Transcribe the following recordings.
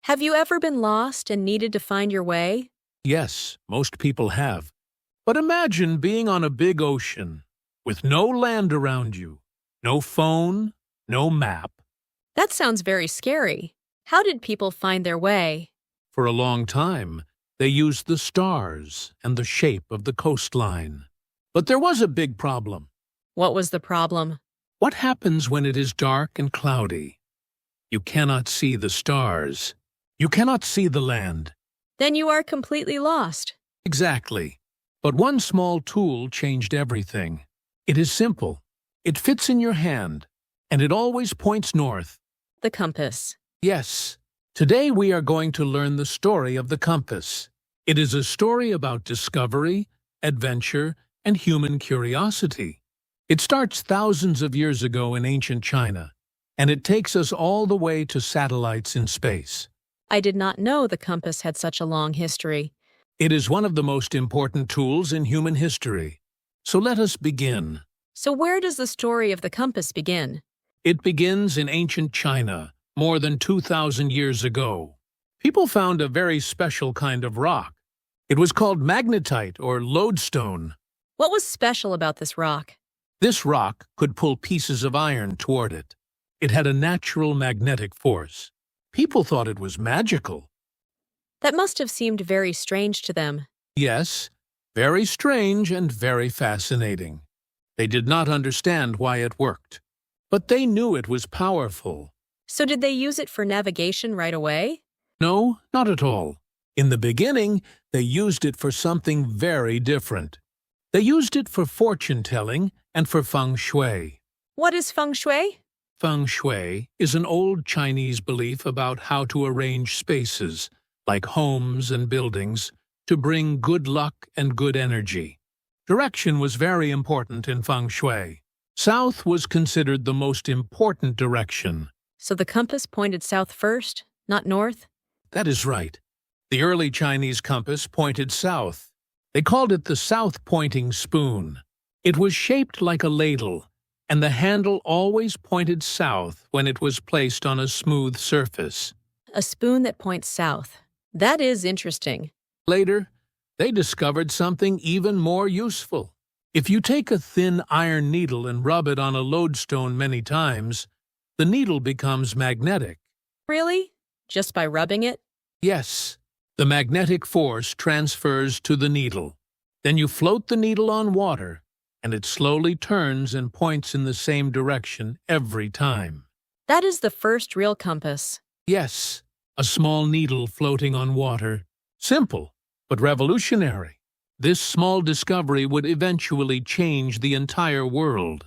Have you ever been lost and needed to find your way? Yes, most people have. But imagine being on a big ocean, with no land around you, no phone, no map. That sounds very scary. How did people find their way? For a long time, they used the stars and the shape of the coastline. But there was a big problem. What was the problem? What happens when it is dark and cloudy? You cannot see the stars. You cannot see the land. Then you are completely lost. Exactly. But one small tool changed everything. It is simple. It fits in your hand, and it always points north. The compass. Yes. Today we are going to learn the story of the compass. It is a story about discovery, adventure, and human curiosity. It starts thousands of years ago in ancient China, and it takes us all the way to satellites in space. I did not know the compass had such a long history. It is one of the most important tools in human history. So let us begin. So where does the story of the compass begin? It begins in ancient China, more than 2,000 years ago. People found a very special kind of rock. It was called magnetite or lodestone. What was special about this rock? This rock could pull pieces of iron toward it. It had a natural magnetic force. People thought it was magical. That must have seemed very strange to them. Yes, very strange and very fascinating. They did not understand why it worked, but they knew it was powerful. So did they use it for navigation right away? No, not at all. In the beginning, they used it for something very different. They used it for fortune-telling and for feng shui. What is feng shui? Feng shui is an old Chinese belief about how to arrange spaces, like homes and buildings, to bring good luck and good energy. Direction was very important in feng shui. South was considered the most important direction. So the compass pointed south first, not north? That is right. The early Chinese compass pointed south. They called it the south-pointing spoon. It was shaped like a ladle, and the handle always pointed south when it was placed on a smooth surface. A spoon that points south. That is interesting. Later, they discovered something even more useful. If you take a thin iron needle and rub it on a lodestone many times, the needle becomes magnetic. Really? Just by rubbing it? Yes, the magnetic force transfers to the needle. Then you float the needle on water, and it slowly turns and points in the same direction every time. That is the first real compass. Yes, a small needle floating on water. Simple, but revolutionary. This small discovery would eventually change the entire world.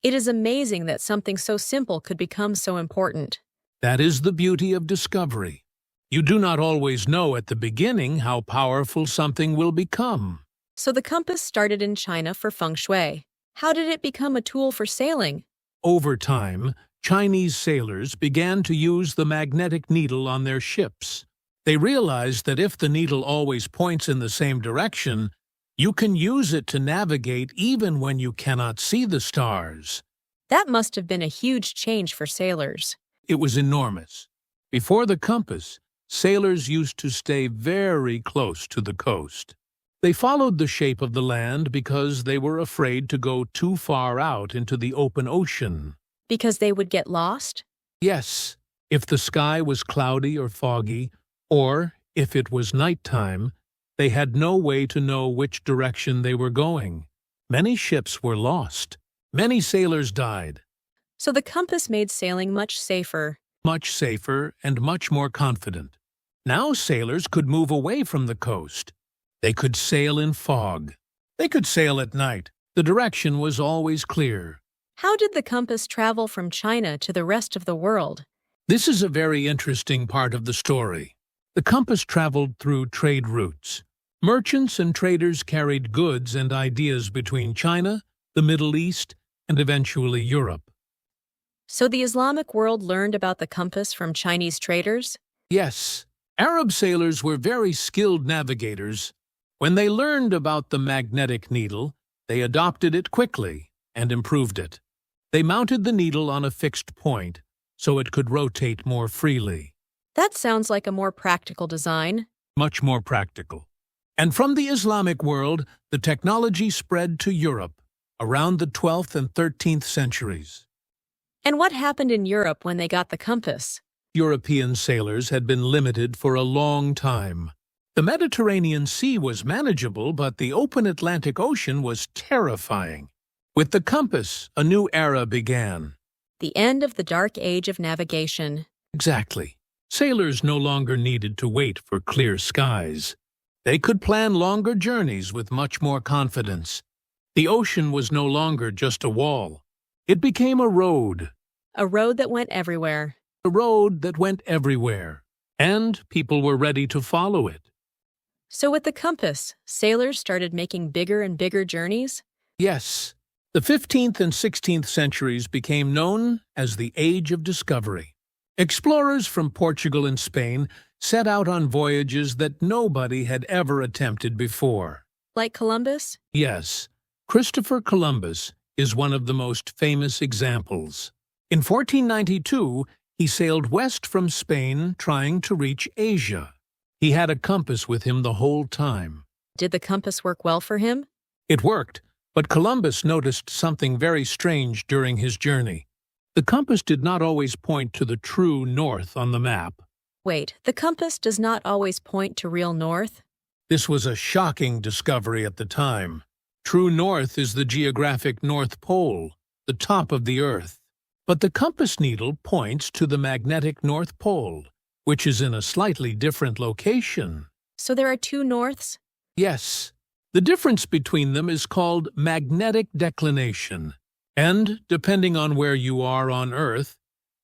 It is amazing that something so simple could become so important. That is the beauty of discovery. You do not always know at the beginning how powerful something will become. So the compass started in China for feng shui. How did it become a tool for sailing? Over time, Chinese sailors began to use the magnetic needle on their ships. They realized that if the needle always points in the same direction, you can use it to navigate even when you cannot see the stars. That must have been a huge change for sailors. It was enormous. Before the compass, sailors used to stay very close to the coast. They followed the shape of the land because they were afraid to go too far out into the open ocean. Because they would get lost? Yes, if the sky was cloudy or foggy, or if it was nighttime, they had no way to know which direction they were going. Many ships were lost. Many sailors died. So the compass made sailing much safer. Much safer and much more confident. Now sailors could move away from the coast. They could sail in fog. They could sail at night. The direction was always clear. How did the compass travel from China to the rest of the world? This is a very interesting part of the story. The compass traveled through trade routes. Merchants and traders carried goods and ideas between China, the Middle East, and eventually Europe. So the Islamic world learned about the compass from Chinese traders? Yes, Arab sailors were very skilled navigators. When they learned about the magnetic needle, they adopted it quickly and improved it. They mounted the needle on a fixed point so it could rotate more freely. That sounds like a more practical design. Much more practical. And from the Islamic world, the technology spread to Europe around the 12th and 13th centuries. And what happened in Europe when they got the compass? European sailors had been limited for a long time. The Mediterranean Sea was manageable, but the open Atlantic Ocean was terrifying. With the compass, a new era began. The end of the dark age of navigation. Exactly. Sailors no longer needed to wait for clear skies. They could plan longer journeys with much more confidence. The ocean was no longer just a wall. It became a road. A road that went everywhere. A road that went everywhere. And people were ready to follow it. So with the compass, sailors started making bigger and bigger journeys? Yes. The 15th and 16th centuries became known as the Age of Discovery. Explorers from Portugal and Spain set out on voyages that nobody had ever attempted before. Like Columbus? Yes, Christopher Columbus is one of the most famous examples. In 1492, he sailed west from Spain trying to reach Asia. He had a compass with him the whole time. Did the compass work well for him? It worked, but Columbus noticed something very strange during his journey. The compass did not always point to the true north on the map. Wait, the compass does not always point to real north? This was a shocking discovery at the time. True north is the geographic North Pole, the top of the Earth. But the compass needle points to the magnetic North Pole, which is in a slightly different location. So there are two norths? Yes. The difference between them is called magnetic declination. And, depending on where you are on Earth,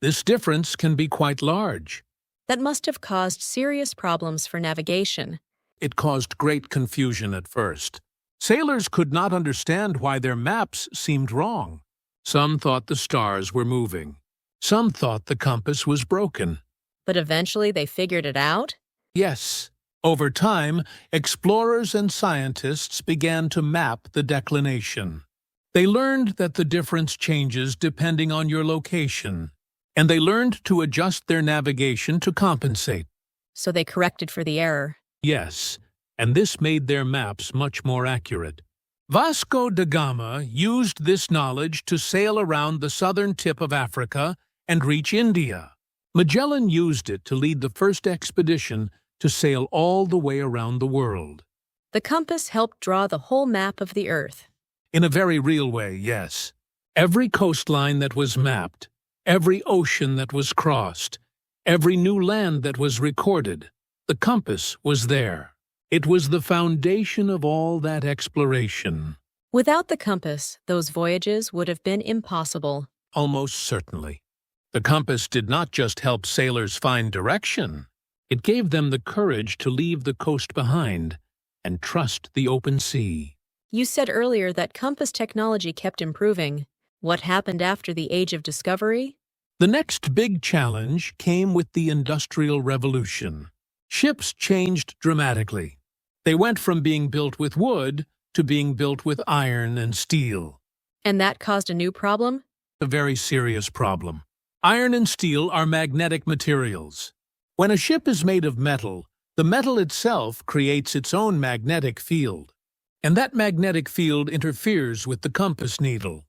this difference can be quite large. That must have caused serious problems for navigation. It caused great confusion at first. Sailors could not understand why their maps seemed wrong. Some thought the stars were moving. Some thought the compass was broken. But eventually they figured it out? Yes. Over time, explorers and scientists began to map the declination. They learned that the difference changes depending on your location, and they learned to adjust their navigation to compensate. So they corrected for the error. Yes, and this made their maps much more accurate. Vasco da Gama used this knowledge to sail around the southern tip of Africa and reach India. Magellan used it to lead the first expedition to sail all the way around the world. The compass helped draw the whole map of the Earth. In a very real way, yes. Every coastline that was mapped, every ocean that was crossed, every new land that was recorded, the compass was there. It was the foundation of all that exploration. Without the compass, those voyages would have been impossible. Almost certainly. The compass did not just help sailors find direction. It gave them the courage to leave the coast behind and trust the open sea. You said earlier that compass technology kept improving. What happened after the Age of Discovery? The next big challenge came with the Industrial Revolution. Ships changed dramatically. They went from being built with wood to being built with iron and steel. And that caused a new problem? A very serious problem. Iron and steel are magnetic materials. When a ship is made of metal, the metal itself creates its own magnetic field. And that magnetic field interferes with the compass needle.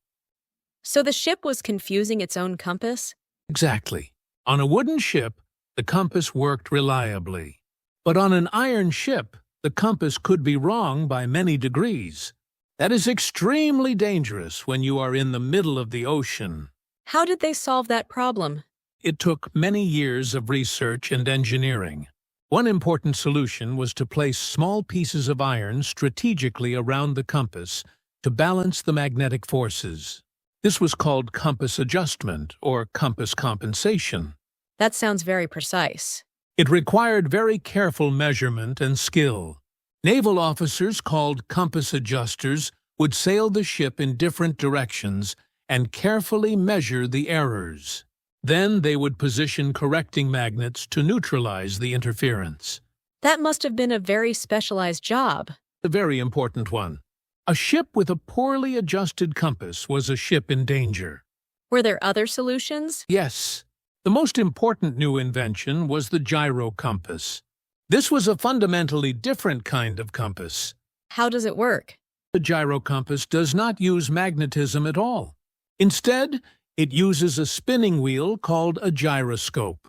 So the ship was confusing its own compass? Exactly. On a wooden ship, the compass worked reliably. But on an iron ship, the compass could be wrong by many degrees. That is extremely dangerous when you are in the middle of the ocean. How did they solve that problem? It took many years of research and engineering. One important solution was to place small pieces of iron strategically around the compass to balance the magnetic forces. This was called compass adjustment or compass compensation. That sounds very precise. It required very careful measurement and skill. Naval officers called compass adjusters would sail the ship in different directions and carefully measure the errors. Then they would position correcting magnets to neutralize the interference. That must have been a very specialized job. A very important one. A ship with a poorly adjusted compass was a ship in danger. Were there other solutions? Yes. The most important new invention was the gyro compass. This was a fundamentally different kind of compass. How does it work? The gyro compass does not use magnetism at all. Instead, it uses a spinning wheel called a gyroscope.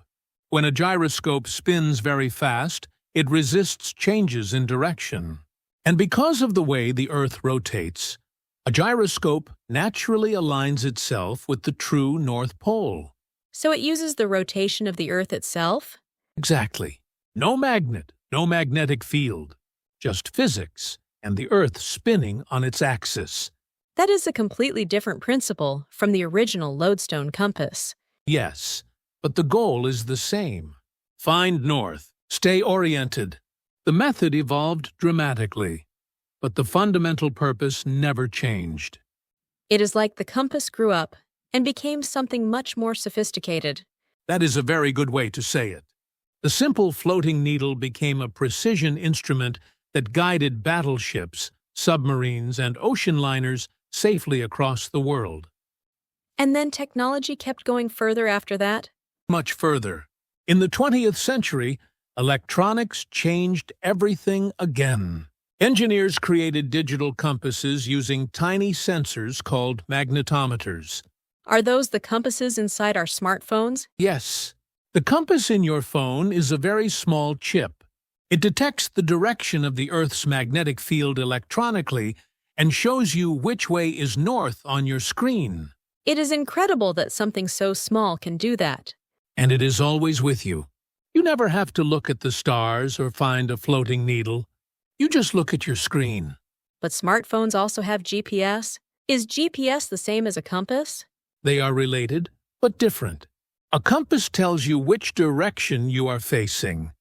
When a gyroscope spins very fast, it resists changes in direction. And because of the way the Earth rotates, a gyroscope naturally aligns itself with the true North Pole. So it uses the rotation of the Earth itself? Exactly. No magnet, no magnetic field. Just physics and the Earth spinning on its axis. That is a completely different principle from the original lodestone compass. Yes, but the goal is the same. Find north. Stay oriented. The method evolved dramatically, but the fundamental purpose never changed. It is like the compass grew up and became something much more sophisticated. That is a very good way to say it. The simple floating needle became a precision instrument that guided battleships, submarines, and ocean liners safely across the world. And then technology kept going further after that? Much further. In the 20th century, electronics changed everything again. Engineers created digital compasses using tiny sensors called magnetometers. Are those the compasses inside our smartphones? Yes. The compass in your phone is a very small chip. It detects the direction of the Earth's magnetic field electronically and shows you which way is north on your screen. It is incredible that something so small can do that. And it is always with you. You never have to look at the stars or find a floating needle. You just look at your screen. But smartphones also have GPS. Is GPS the same as a compass? They are related, but different. A compass tells you which direction you are facing.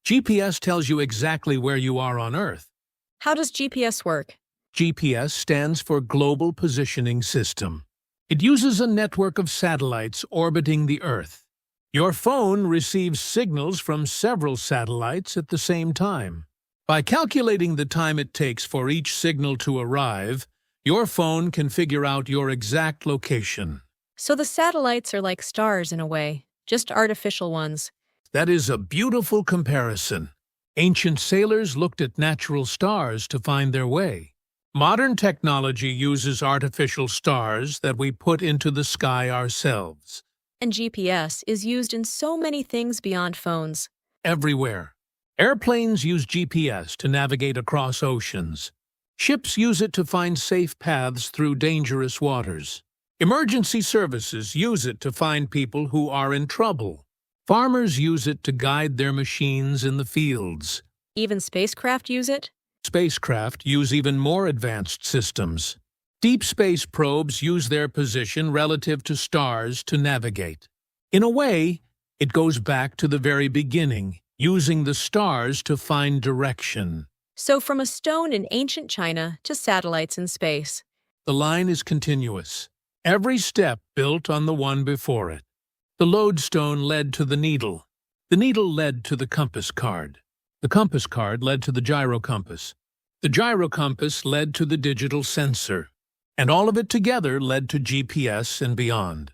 GPS tells you exactly where you are on Earth. How does GPS work? GPS stands for Global Positioning System. It uses a network of satellites orbiting the Earth. Your phone receives signals from several satellites at the same time. By calculating the time it takes for each signal to arrive, your phone can figure out your exact location. So the satellites are like stars in a way, just artificial ones. That is a beautiful comparison. Ancient sailors looked at natural stars to find their way. Modern technology uses artificial stars that we put into the sky ourselves. And GPS is used in so many things beyond phones. Everywhere. Airplanes use GPS to navigate across oceans. Ships use it to find safe paths through dangerous waters. Emergency services use it to find people who are in trouble. Farmers use it to guide their machines in the fields. Even spacecraft use it? Spacecraft use even more advanced systems. Deep space probes use their position relative to stars to navigate. In a way, it goes back to the very beginning, using the stars to find direction. So from a stone in ancient China to satellites in space. The line is continuous. Every step built on the one before it. The lodestone led to the needle. The needle led to the compass card. The compass card led to the gyro compass. The gyro compass led to the digital sensor. And all of it together led to GPS and beyond.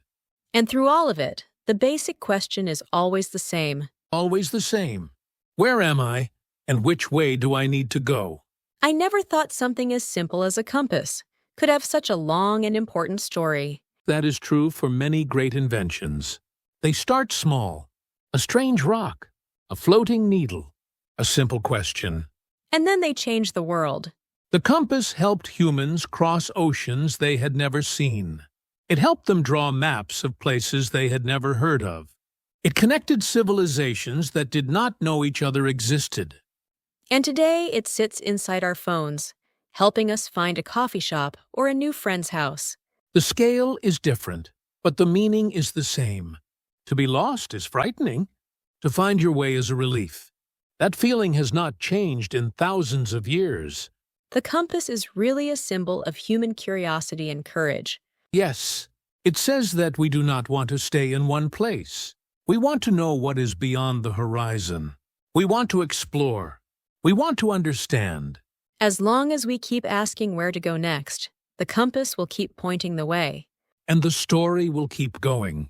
And through all of it, the basic question is always the same. Always the same. Where am I, and which way do I need to go? I never thought something as simple as a compass could have such a long and important story. That is true for many great inventions. They start small. A strange rock, a floating needle, a simple question. And then they change the world. The compass helped humans cross oceans they had never seen. It helped them draw maps of places they had never heard of. It connected civilizations that did not know each other existed. And today it sits inside our phones, helping us find a coffee shop or a new friend's house. The scale is different, but the meaning is the same. To be lost is frightening. To find your way is a relief. That feeling has not changed in thousands of years. The compass is really a symbol of human curiosity and courage. Yes, it says that we do not want to stay in one place. We want to know what is beyond the horizon. We want to explore. We want to understand. As long as we keep asking where to go next, the compass will keep pointing the way. And the story will keep going.